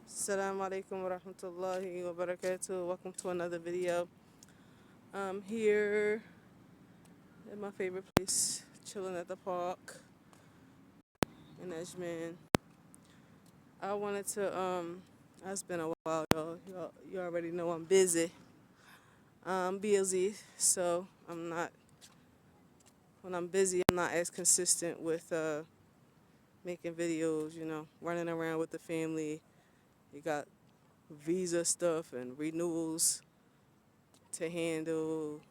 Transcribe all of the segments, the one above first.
Assalamu alaikum wa rahmatullahi wa barakatuh. Welcome to another video. I'm here at my favorite place, chilling at the park in Edgemont. I wanted to, it's been a while, y'all. You already know I'm busy. I'm busy, so when I'm busy, I'm not as consistent with making videos, running around with the family. You got visa stuff and renewals to handle,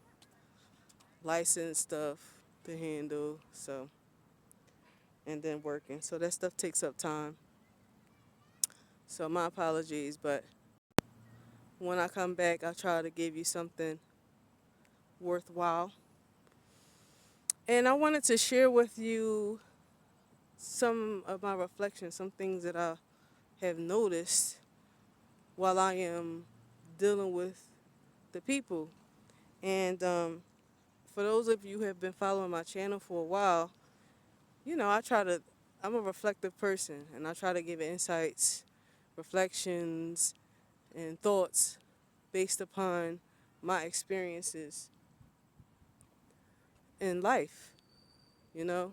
license stuff to handle, and then working. So that stuff takes up time. So my apologies, but when I come back, I'll try to give you something worthwhile. And I wanted to share with you some of my reflections, some things that I have noticed while I am dealing with the people. And for those of you who have been following my channel for a while, I'm a reflective person and I try to give insights, reflections, and thoughts based upon my experiences in life, you know?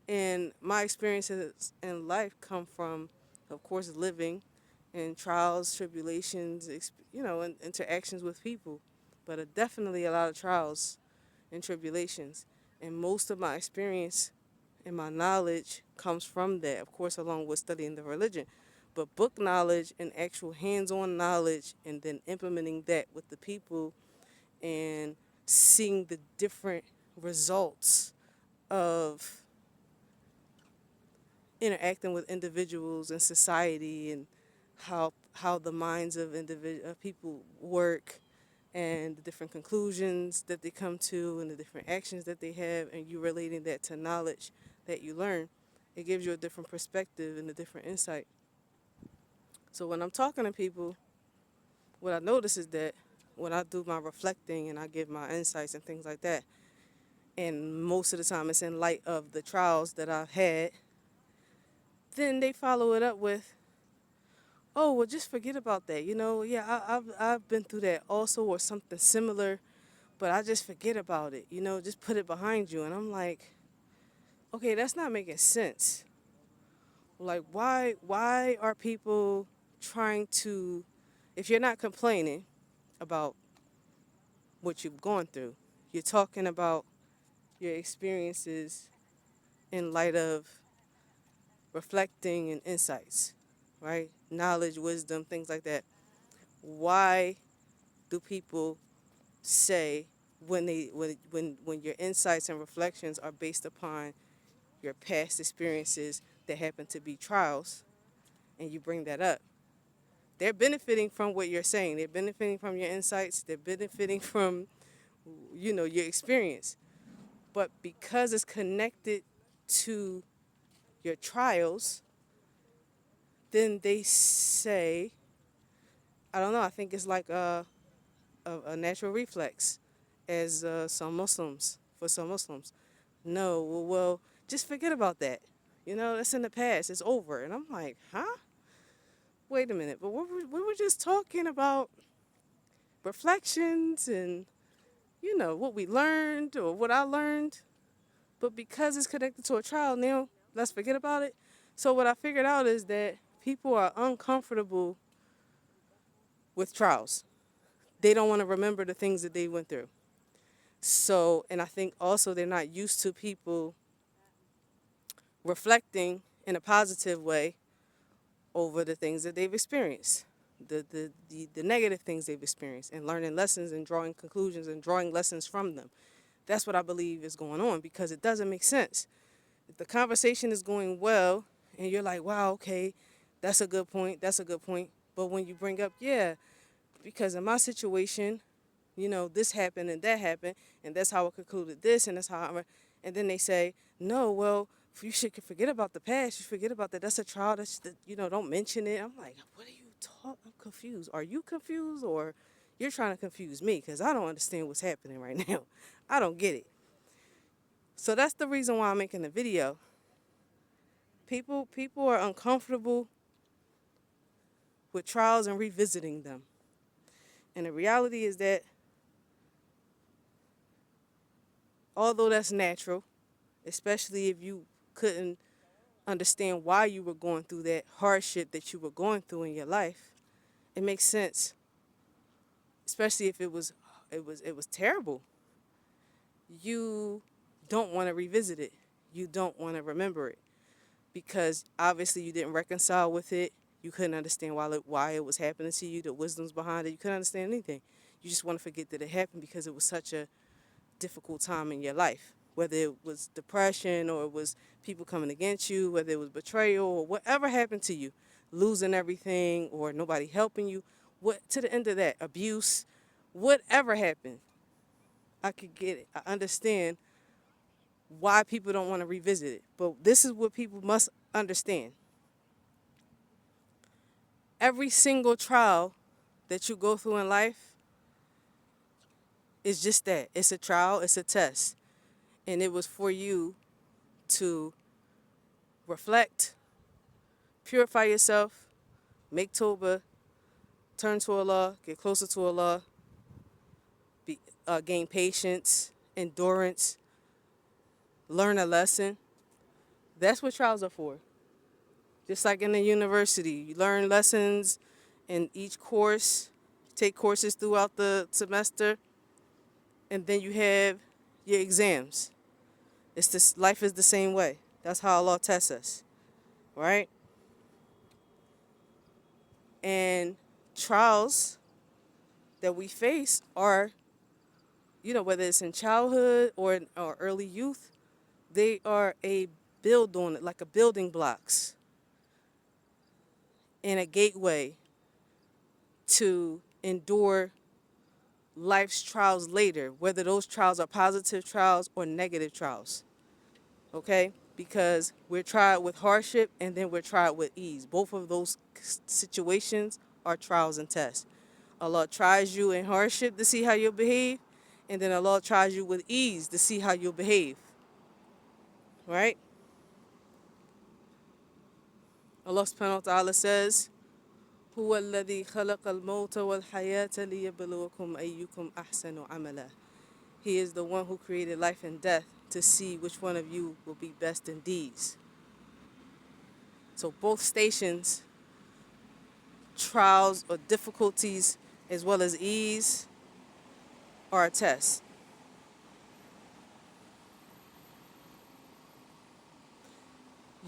And my experiences in life come from, of course, living and trials, tribulations, and interactions with people. But definitely a lot of trials and tribulations. And most of my experience and my knowledge comes from that, of course, along with studying the religion. But book knowledge and actual hands on knowledge, and then implementing that with the people and seeing the different results of interacting with individuals and society, and how the minds of people work, and the different conclusions that they come to and the different actions that they have, and you relating that to knowledge that you learn, it gives you a different perspective and a different insight. So when I'm talking to people, what I notice is that when I do my reflecting and I give my insights and things like that, and most of the time it's in light of the trials that I've had, then they follow it up with, oh, well, just forget about that. Yeah, I've been through that also, or something similar, but I just forget about it. Just put it behind you. And I'm like, okay, that's not making sense. Like, why are people trying to, if you're not complaining about what you've gone through, you're talking about your experiences in light of reflecting and insights, right? Knowledge, wisdom, things like that. Why do people say, when your insights and reflections are based upon your past experiences that happen to be trials, and you bring that up, they're benefiting from what you're saying. They're benefiting from your insights. They're benefiting from, your experience. But because it's connected to your trials, then they say, I don't know, I think it's like a natural reflex, as for some Muslims. No, well, just forget about that. That's in the past. It's over. And I'm like, huh? Wait a minute. But we were just talking about reflections and, what we learned or what I learned. But because it's connected to a trial, now let's forget about it. So what I figured out is that people are uncomfortable with trials. They don't want to remember the things that they went through. So, and I think also they're not used to people reflecting in a positive way over the things that they've experienced, the negative things they've experienced, and learning lessons and drawing conclusions and drawing lessons from them. That's what I believe is going on, because it doesn't make sense. If the conversation is going well and you're like, wow, okay, that's a good point, that's a good point. But when you bring up, yeah, because in my situation, this happened and that happened, and that's how I concluded this, and that's how and then they say, no, well, you should forget about the past. You forget about that. That's a trial. Don't mention it. I'm like, what are you talking? I'm confused. Are you confused, or you're trying to confuse me? Because I don't understand what's happening right now. I don't get it. So that's the reason why I'm making the video. People are uncomfortable with trials and revisiting them. And the reality is that although that's natural, especially if you couldn't understand why you were going through that hardship that you were going through in your life, it makes sense, especially if it was terrible. You don't want to revisit it. You don't want to remember it because obviously you didn't reconcile with it. You couldn't understand why it was happening to you, the wisdoms behind it. You couldn't understand anything. You just want to forget that it happened because it was such a difficult time in your life, whether it was depression or it was people coming against you, whether it was betrayal or whatever happened to you, losing everything or nobody helping you, what to the end of that, abuse, whatever happened, I could get it. I understand why people don't want to revisit it. But this is what people must understand. Every single trial that you go through in life is just that. It's a trial, it's a test. And it was for you to reflect, purify yourself, make Tawbah, turn to Allah, get closer to Allah, gain patience, endurance, learn a lesson. That's what trials are for. Just like in the university, you learn lessons in each course, take courses throughout the semester, and then you have your exams. Life is the same way. That's how Allah tests us, right? And trials that we face are, whether it's in childhood or early youth, they are a build on it, like a building blocks and a gateway to endure life's trials later, whether those trials are positive trials or negative trials, okay? Because we're tried with hardship and then we're tried with ease. Both of those situations are trials and tests. Allah tries you in hardship to see how you'll behave, and then Allah tries you with ease to see how you'll behave, right? Allah subhanahu wa ta'ala says, هو الذي خلق الموت والحياة ليبلوكم أيكم أحسن عملا. He is the one who created life and death to see which one of you will be best in deeds. So both stations, trials or difficulties as well as ease, are a test.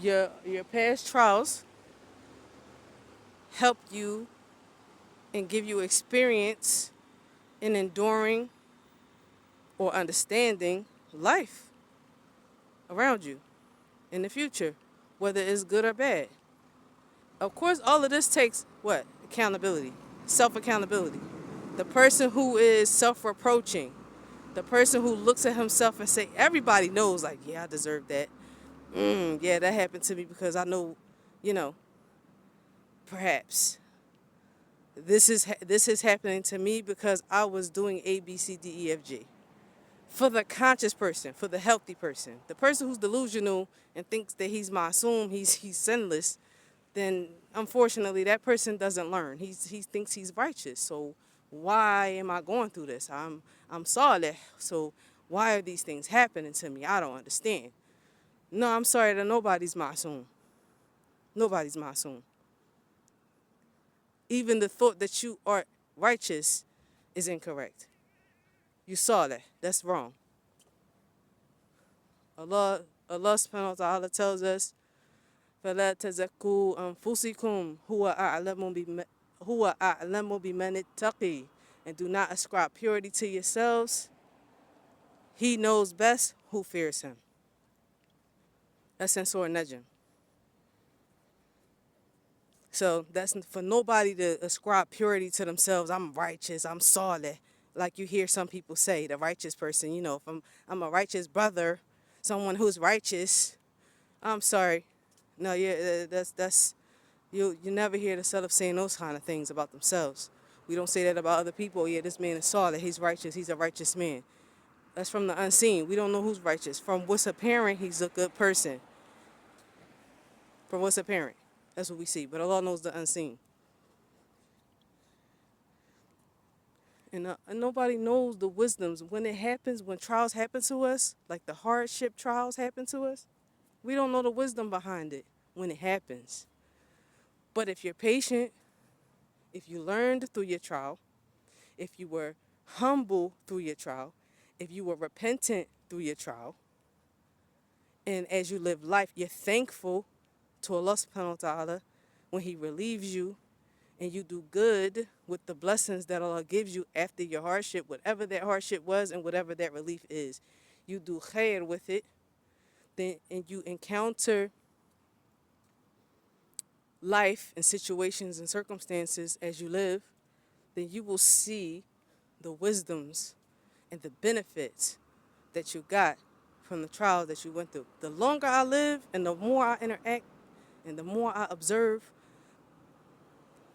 Your past trials help you and give you experience in enduring or understanding life around you in the future, whether it's good or bad. Of course, all of this takes what? Accountability, self-accountability. The person who is self-reproaching, the person who looks at himself and say, everybody knows, like, yeah, I deserve that. Yeah, that happened to me because I know, perhaps this is happening to me because I was doing A, B, C, D, E, F, G. For the conscious person, for the healthy person, the person who's delusional and thinks that he's ma'soom, he's sinless, then unfortunately that person doesn't learn. He thinks he's righteous. So why am I going through this? I'm sorry. So why are these things happening to me? I don't understand. No, I'm sorry that nobody's ma'soom. Nobody's ma'soom. Even the thought that you are righteous is incorrect. You saw that. That's wrong. Allah subhanahu wa ta'ala tells us, فَلَا تَزَكُّوا أَنفُسِكُمْ هُوَ أَعْلَمُ بِمَنِ اتَّقِي. And do not ascribe purity to yourselves. He knows best who fears him. That's in Surah Najm. So that's for nobody to ascribe purity to themselves. I'm righteous. I'm solid. Like you hear some people say, the righteous person, if I'm a righteous brother, someone who's righteous, I'm sorry. No, yeah, that's you never hear the Salaf saying those kind of things about themselves. We don't say that about other people. Yeah, this man is solid. He's righteous. He's a righteous man. That's from the unseen. We don't know who's righteous. From what's apparent, he's a good person. From what's apparent. That's what we see. But Allah knows the unseen. And nobody knows the wisdoms. When it happens, when trials happen to us, like the hardship trials happen to us, we don't know the wisdom behind it when it happens. But if you're patient, if you learned through your trial, if you were humble through your trial, if you were repentant through your trial, and as you live life, you're thankful to Allah subhanahu wa ta'ala when He relieves you and you do good with the blessings that Allah gives you after your hardship, whatever that hardship was and whatever that relief is. You do khair with it, then and you encounter life and situations and circumstances as you live, then you will see the wisdoms and the benefits that you got from the trials that you went through. The longer I live and the more I interact and the more I observe,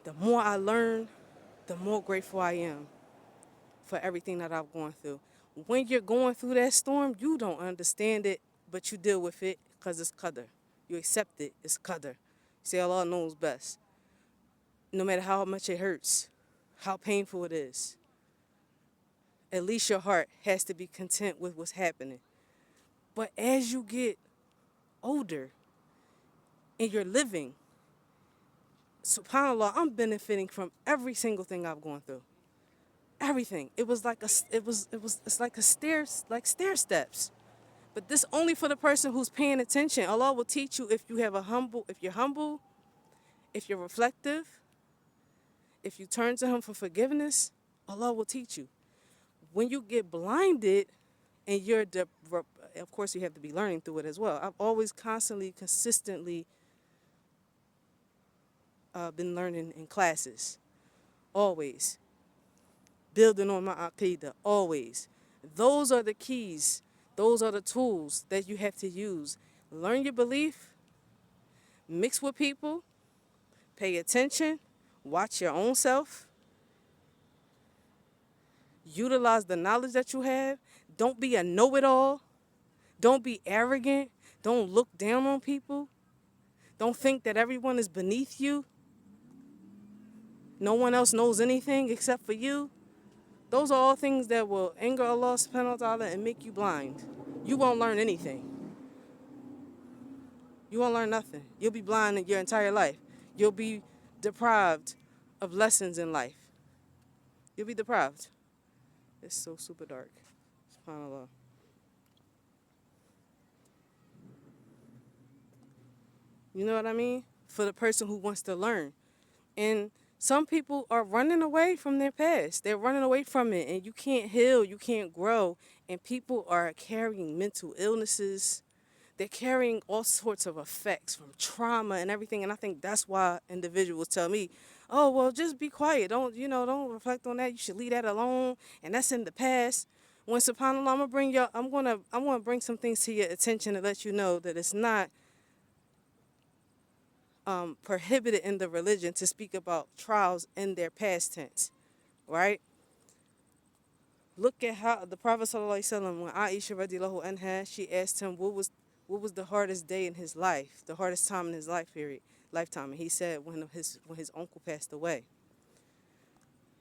the more I learn, the more grateful I am for everything that I've gone through. When you're going through that storm, you don't understand it, but you deal with it because it's qadr. You accept it, it's qadr. See, Allah knows best. No matter how much it hurts, how painful it is, at least your heart has to be content with what's happening. But as you get older and you're living, subhanAllah, I'm benefiting from every single thing I've gone through. Everything. It was like it's like stair steps. But this only for the person who's paying attention. Allah will teach you if you're humble, if you're reflective, if you turn to Him for forgiveness, Allah will teach you. When you get blinded and of course you have to be learning through it as well. I've always consistently been learning in classes. Always. Building on my aqidah. Always. Those are the keys. Those are the tools that you have to use. Learn your belief. Mix with people. Pay attention. Watch your own self. Utilize the knowledge that you have. Don't be a know-it-all. Don't be arrogant. Don't look down on people. Don't think that everyone is beneath you. No one else knows anything except for you. Those are all things that will anger Allah subhanahu wa ta'ala and make you blind. You won't learn anything. You won't learn nothing. You'll be blind in your entire life. You'll be deprived of lessons in life. You'll be deprived. It's so super dark. SubhanAllah. You know what I mean? For the person who wants to learn. And some people are running away from their past. They're running away from it. And you can't heal. You can't grow. And people are carrying mental illnesses. They're carrying all sorts of effects from trauma and everything. And I think that's why individuals tell me, oh, well, just be quiet. Don't reflect on that. You should leave that alone. And that's in the past. When subhanAllah, I'm gonna bring some things to your attention to let you know that it's not prohibited in the religion to speak about trials in their past tense, right? Look at how the Prophet ﷺ, when Aisha radiallahu anha, she asked him what was the hardest day in his life, the hardest time in his lifetime, and he said when his uncle passed away,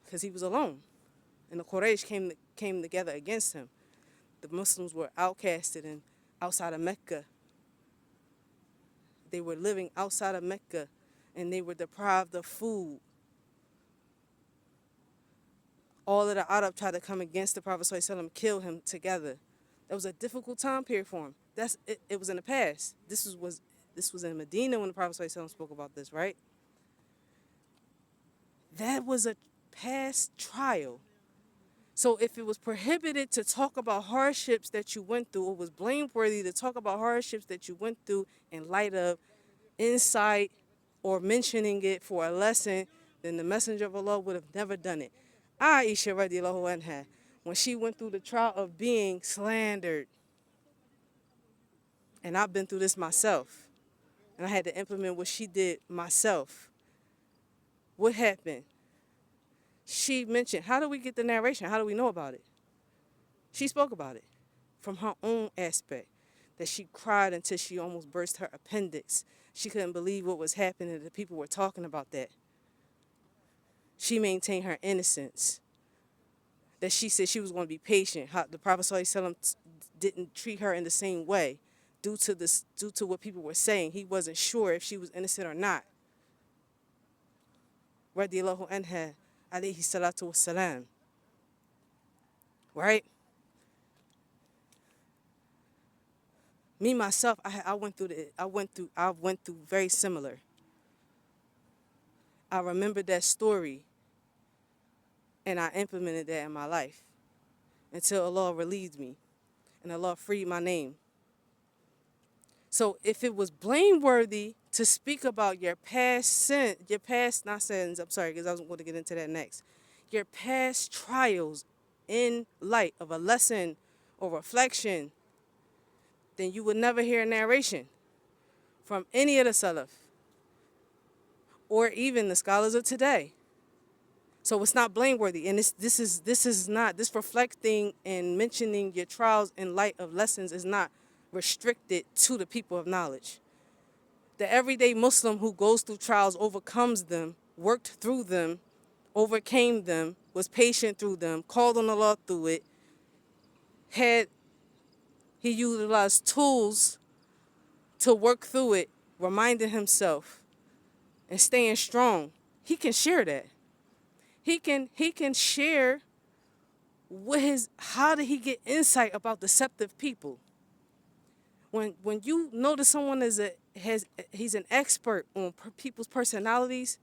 because he was alone, and the Quraysh came together against him. The Muslims were outcasted and outside of Mecca. They were living outside of Mecca, and they were deprived of food. All of the Arab tried to come against the Prophet ﷺ, kill him together. That was a difficult time period for him. It was in the past. This was in Medina when the Prophet ﷺ spoke about this, right? That was a past trial. So if it was prohibited to talk about hardships that you went through, it was blameworthy to talk about hardships that you went through in light of insight or mentioning it for a lesson, then the Messenger of Allah would have never done it. Aisha radiallahu anha, when she went through the trial of being slandered, and I've been through this myself, and I had to implement what she did myself. What happened? She mentioned, how do we get the narration? How do we know about it? She spoke about it from her own aspect, that she cried until she almost burst her appendix. She couldn't believe what was happening, that people were talking about that. She maintained her innocence. that she said she was going to be patient. How the Prophet ﷺ didn't treat her in the same way due to what people were saying. He wasn't sure if she was innocent or not. Radiyallahu anha, alayhi salatu wassalam. Right? Me myself, I went through very similar. I remembered that story, and I implemented that in my life until Allah relieved me and Allah freed my name. So if it was blameworthy to speak about your past not sins, I'm sorry, because I was going to get into that next, your past trials in light of a lesson or reflection, then you would never hear a narration from any of the Salaf or even the scholars of today. So it's not blameworthy, and this reflecting and mentioning your trials in light of lessons is not restricted to the people of knowledge. The everyday Muslim who goes through trials, overcomes them, worked through them, overcame them, was patient through them, called on Allah through it, he utilized tools to work through it, reminding himself and staying strong. He can share that. He can share how did he get insight about deceptive people. When you notice someone he's an expert on people's personalities,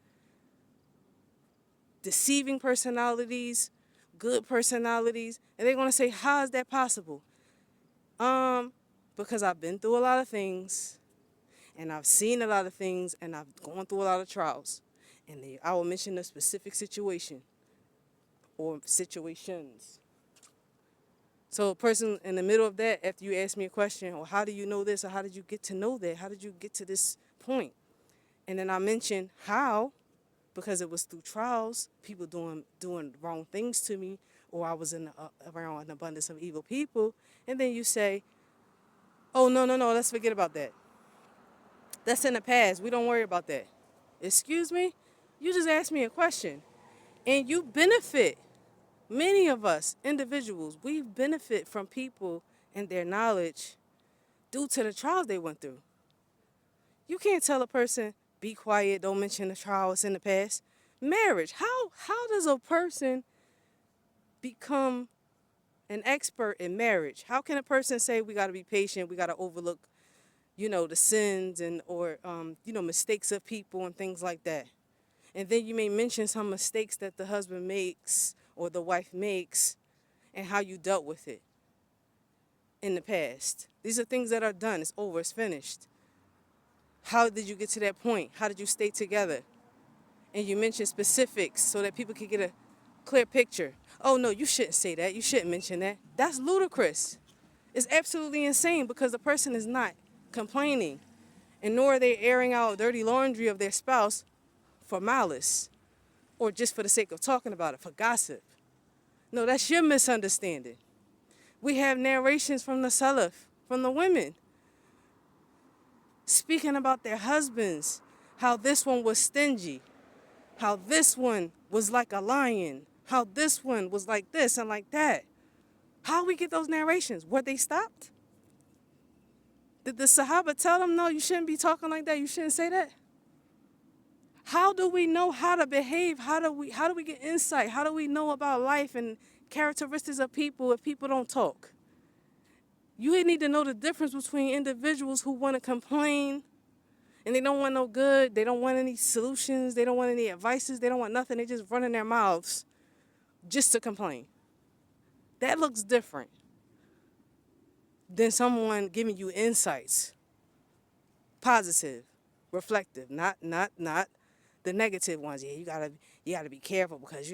deceiving personalities, good personalities, and they're gonna say, how is that possible? Because I've been through a lot of things, and I've seen a lot of things, and I've gone through a lot of trials. And I will mention a specific situation or situations. So a person in the middle of that, after you ask me a question, or how do you know this, or how did you get to know that? How did you get to this point? And then I mention how, because it was through trials, people doing wrong things to me, or I was around an abundance of evil people. And then you say, oh, no, let's forget about that. That's in the past. We don't worry about that. Excuse me? You just asked me a question. And you benefit. Many of us, individuals, we benefit from people and their knowledge due to the trials they went through. You can't tell a person, be quiet, don't mention the trials in the past. Marriage, how does a person become an expert in marriage? How can a person say we got to be patient, we got to overlook, the sins or mistakes of people and things like that? And then you may mention some mistakes that the husband makes or the wife makes and how you dealt with it in the past. These are things that are done. It's over. It's finished. How did you get to that point? How did you stay together? And you mention specifics so that people can get a clear picture. Oh, no, you shouldn't say that. You shouldn't mention that. That's ludicrous. It's absolutely insane because the person is not complaining, and nor are they airing out dirty laundry of their spouse for malice or just for the sake of talking about it, for gossip. No, that's your misunderstanding. We have narrations from the Salaf, from the women, speaking about their husbands, how this one was stingy, how this one was like a lion, how this one was like this and like that. How we get those narrations? Were they stopped? Did the Sahaba tell them, no, you shouldn't be talking like that, you shouldn't say that? How do we know how to behave? How do we get insight? How do we know about life and characteristics of people if people don't talk? You need to know the difference between individuals who want to complain and they don't want no good, they don't want any solutions, they don't want any advices, they don't want nothing, they just running their mouths just to complain. That looks different than someone giving you insights, positive, reflective, not the negative ones. Yeah, you gotta be careful because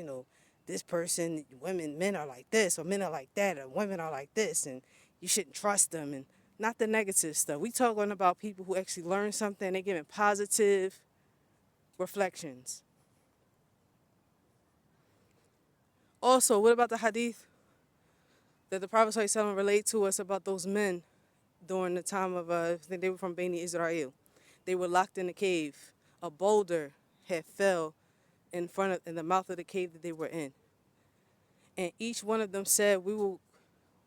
this person, men are like this, or men are like that, or women are like this, and you shouldn't trust them, and not the negative stuff. We talking about people who actually learn something. They're giving positive reflections. Also, what about the hadith that the Prophet ﷺ relayed to us about those men during the time of, I think they were from Bani Israel. They were locked in a cave. A boulder had fell in the mouth of the cave that they were in. And each one of them said,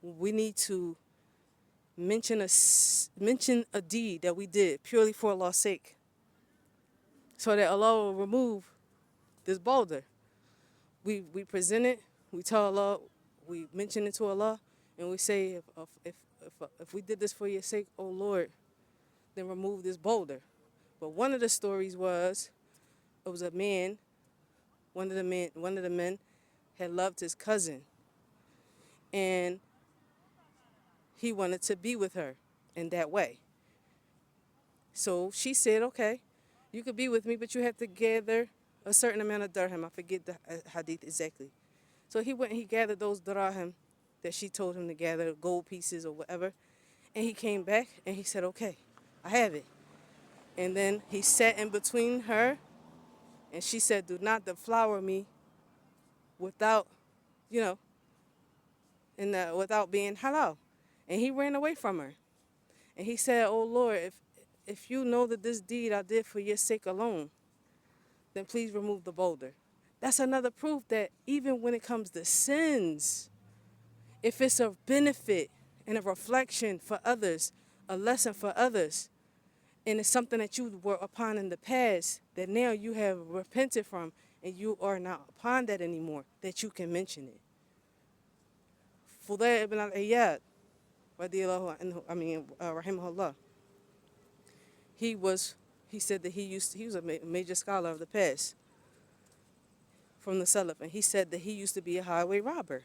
we need to mention a deed that we did purely for Allah's sake, so that Allah will remove this boulder. We present it, we tell Allah, we mention it to Allah, and we say, if we did this for your sake, oh Lord, then remove this boulder. But one of the stories was, it was a man, one of the men had loved his cousin, and he wanted to be with her in that way. So she said, okay, you could be with me, but you have to gather a certain amount of dirham. I forget the hadith exactly. So he went and he gathered those dirham that she told him to gather, gold pieces or whatever. And he came back and he said, okay, I have it. And then he sat in between her, and she said, do not deflower me without, you know, without being halal. And he ran away from her. And he said, oh Lord, if you know that this deed I did for your sake alone, then please remove the boulder. That's another proof that even when it comes to sins, if it's a benefit and a reflection for others, a lesson for others, and it's something that you were upon in the past that now you have repented from and you are not upon that anymore, that you can mention it. Fulayh ibn al-Iyad, rahimahullah, he said that he was a major scholar of the past from the Salaf, and he said that he used to be a highway robber,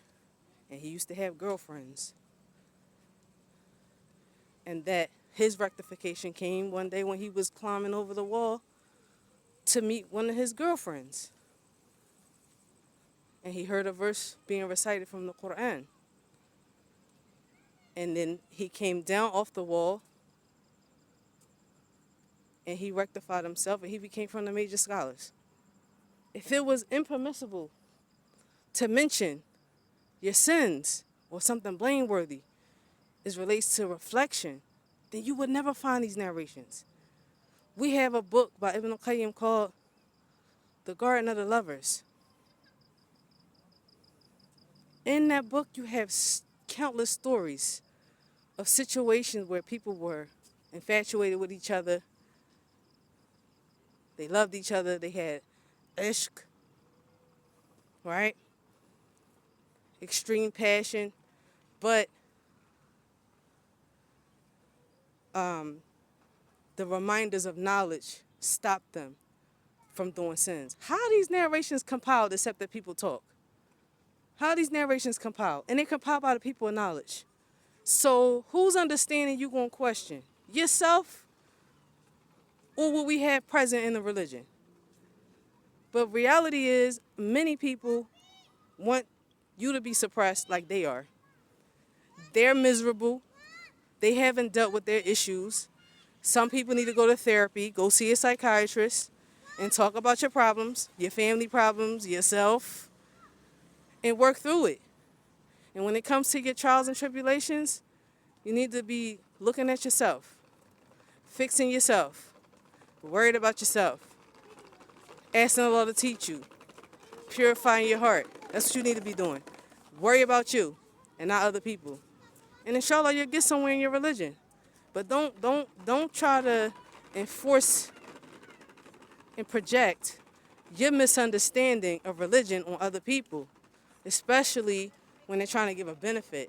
and he used to have girlfriends, and that his rectification came one day when he was climbing over the wall to meet one of his girlfriends, and he heard a verse being recited from the Quran, and then he came down off the wall and he rectified himself, and he became from the major scholars. If it was impermissible to mention your sins or something blameworthy as relates to reflection, then you would never find these narrations. We have a book by Ibn al-Qayyim called The Garden of the Lovers. In that book, you have countless stories of situations where people were infatuated with each other. They loved each other. They had ishq, right? Extreme passion. But the reminders of knowledge stopped them from doing sins. How are these narrations compiled except that people talk? How are these narrations compiled? And they compiled by the people of knowledge. So whose understanding you going to question? Yourself or what we have present in the religion? But reality is, many people want you to be suppressed like they are. They're miserable. They haven't dealt with their issues. Some people need to go to therapy, go see a psychiatrist, and talk about your problems, your family problems, yourself, and work through it. And when it comes to your trials and tribulations, you need to be looking at yourself, fixing yourself, worried about yourself, asking Allah to teach you, purifying your heart. That's what you need to be doing. Worry about you and not other people. And inshallah, you'll get somewhere in your religion. But don't try to enforce and project your misunderstanding of religion on other people, especially when they're trying to give a benefit.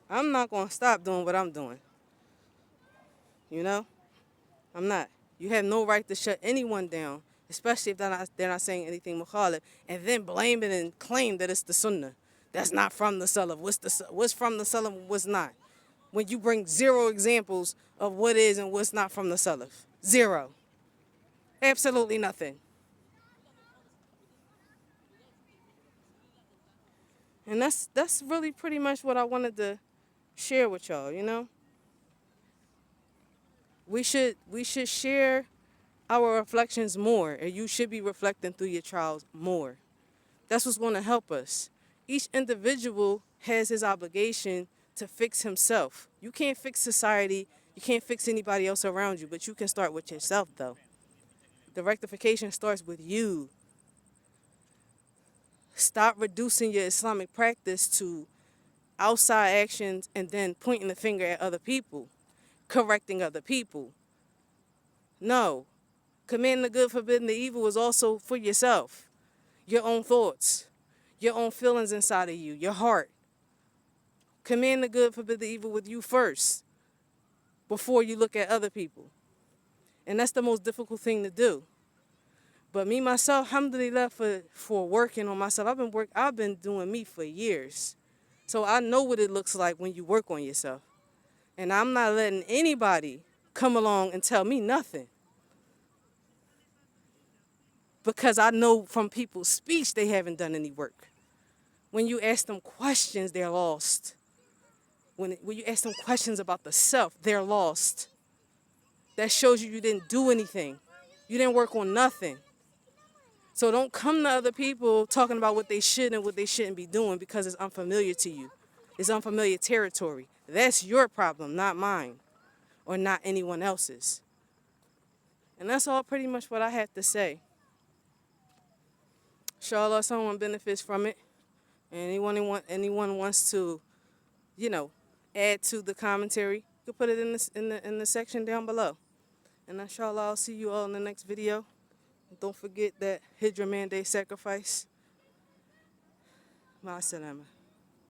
I'm not going to stop doing what I'm doing. You know? I'm not. You have no right to shut anyone down, especially if they're not saying anything mukhalif, and then blame it and claim that it's the sunnah. That's not from the salaf. What's from the salaf and what's not? When you bring zero examples of what is and what's not from the salaf. Zero. Absolutely nothing. And that's really pretty much what I wanted to share with y'all, you know? We should share our reflections more, and you should be reflecting through your trials more. That's what's going to help us. Each individual has his obligation to fix himself. You can't fix society. You can't fix anybody else around you, but you can start with yourself, though. The rectification starts with you. Stop reducing your Islamic practice to outside actions and then pointing the finger at other people, correcting other people. No. Commanding the good, forbidding the evil is also for yourself. Your own thoughts, your own feelings inside of you, your heart. Command the good, forbid the evil with you first before you look at other people. And that's the most difficult thing to do. But me, myself, alhamdulillah, for working on myself, I've been doing me for years. So I know what it looks like when you work on yourself. And I'm not letting anybody come along and tell me nothing. Because I know from people's speech they haven't done any work. When you ask them questions, they're lost. When you ask them questions about the self, they're lost. That shows you didn't do anything. You didn't work on nothing. So don't come to other people talking about what they should and what they shouldn't be doing because it's unfamiliar to you. It's unfamiliar territory. That's your problem, not mine or not anyone else's. And that's all pretty much what I had to say. Inshallah, someone benefits from it. And anyone wants to, add to the commentary, you can put it in the section down below. And inshallah, I'll see you all in the next video. Don't forget that Hijra mandate sacrifice. Ma'as salama.